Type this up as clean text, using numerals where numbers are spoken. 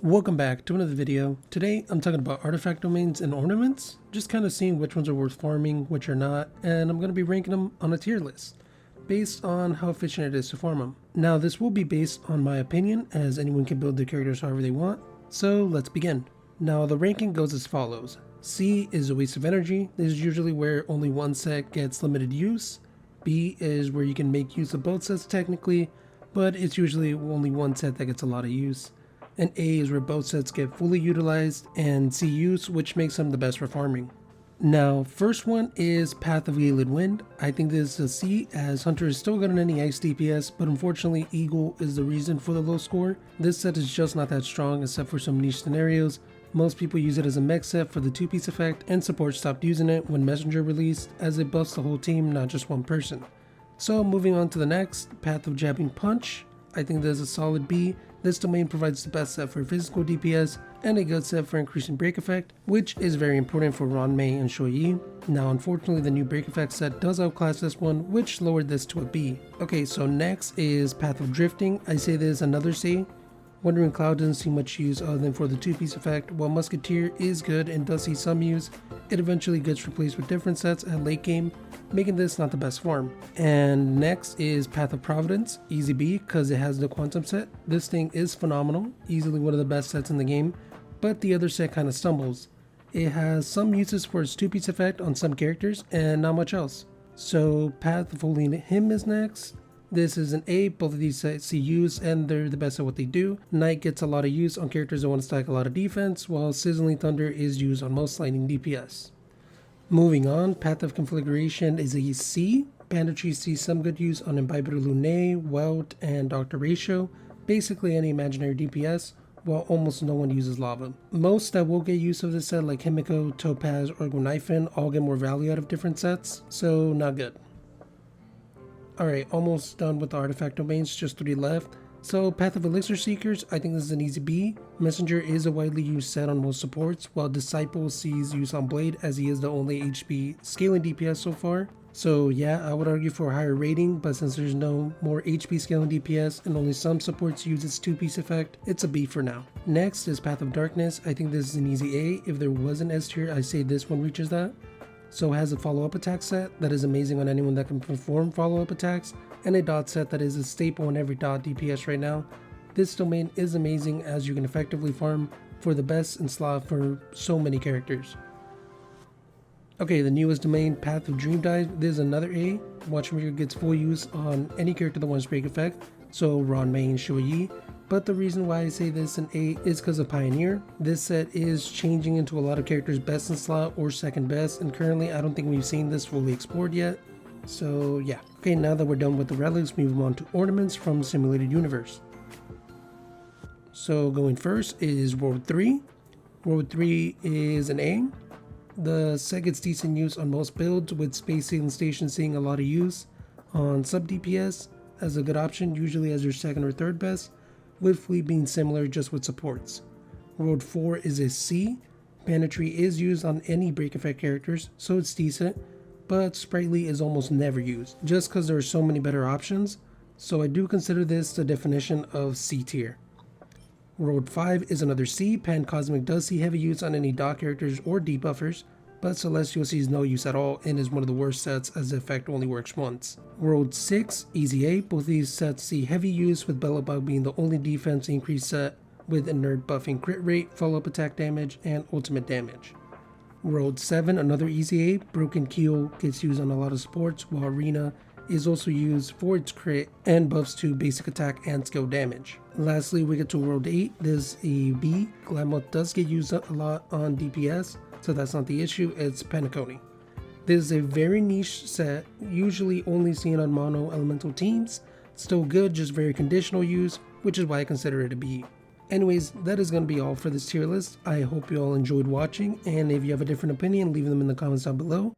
Welcome back to another video. Today I'm talking about artifact domains and ornaments, just kind of seeing which ones are worth farming, which are not, and I'm going to be ranking them on a tier list based on how efficient it is to farm them. Now this will be based on my opinion, as anyone can build their characters however they want, so let's begin. Now the ranking goes as follows. C is a waste of energy. This is usually where only one set gets limited use. B is where you can make use of both sets technically, but it's usually only one set that gets a lot of use. And A is where both sets get fully utilized, and C use, which makes them the best for farming. Now, first one is Path of Galen Wind. I think this is a C, as Hunter is still good on any ice DPS, but unfortunately Eagle is the reason for the low score. This set is just not that strong except for some niche scenarios. Most people use it as a mech set for the two-piece effect, and support stopped using it when Messenger released, as it buffs the whole team, not just one person. So moving on to the next, Path of Jabbing Punch. I think this is a solid B. This domain provides the best set for physical DPS and a good set for increasing break effect, which is very important for Ron Mei and Shui Yi. Now unfortunately the new break effect set does outclass this one, which lowered this to a B. Okay, so next is Path of Drifting. I say this is another C. Wandering Cloud doesn't see much use other than for the two-piece effect. While Musketeer is good and does see some use, it eventually gets replaced with different sets at late game, making this not the best form. And next is Path of Providence, easy B, because it has the Quantum set. This thing is phenomenal, easily one of the best sets in the game, but the other set kind of stumbles. It has some uses for its two-piece effect on some characters and not much else. So Path of Holy Hymn is next. This is an A. Both of these sets see use and they're the best at what they do. Knight gets a lot of use on characters that want to stack a lot of defense, while Sizzling Thunder is used on most lightning DPS. Moving on, Path of Conflagration is a C. Banditry sees some good use on Imbibitor Lunae, Welt, and Dr. Ratio, basically any imaginary DPS, while almost no one uses Lava. Most that will get use of this set, like Himiko, Topaz, or Gonaifen, all get more value out of different sets, so not good. Alright, almost done with the artifact domains, just 3 left. So Path of Elixir Seekers, I think this is an easy B. Messenger is a widely used set on most supports, while Disciple sees use on Blade as he is the only HP scaling DPS so far. So yeah, I would argue for a higher rating, but since there's no more HP scaling DPS and only some supports use its two-piece effect, it's a B for now. Next is Path of Darkness. I think this is an easy A. If there was an S tier, I say this one reaches that. So it has a follow-up attack set that is amazing on anyone that can perform follow-up attacks, and a dot set that is a staple in every dot DPS right now. This domain is amazing as you can effectively farm for the best in slot for so many characters. Okay, the newest domain, Path of Dream Dive. This is another A. Watchmaker gets full use on any character that wants break effect, so Ron Mei and Shui Yi. But the reason why I say this an A is because of Pioneer. This set is changing into a lot of characters best in slot or second best, and currently I don't think we've seen this fully explored yet. So yeah. Okay, now that we're done with the relics, we move on to ornaments from the simulated universe. So going first is World 3. World 3 is an A. The set gets decent use on most builds, with Space Sailing Station seeing a lot of use on sub DPS as a good option, usually as your second or third best, with Fleet being similar just with supports. World 4 is a C. Banditry is used on any break effect characters, so it's decent, but Sprightly is almost never used, just because there are so many better options, so I do consider this the definition of C tier. World 5 is another C. Pan Cosmic does see heavy use on any dot characters or debuffers, but Celestial sees no use at all and is one of the worst sets as the effect only works once. World 6, Easy A. Both these sets see heavy use, with Bellabug being the only defense increase set, with inert buffing crit rate, follow-up attack damage, and ultimate damage. World 7, another Easy A. Broken Keel gets used on a lot of supports, while Arena is also used for its crit and buffs to basic attack and skill damage. Lastly, we get to World 8. This is a B. Glamoth does get used a lot on DPS, so that's not the issue, it's Penacony. This is a very niche set, usually only seen on mono elemental teams. Still good, just very conditional use, which is why I consider it a B. Anyways, that is going to be all for this tier list. I hope you all enjoyed watching, and if you have a different opinion, leave them in the comments down below.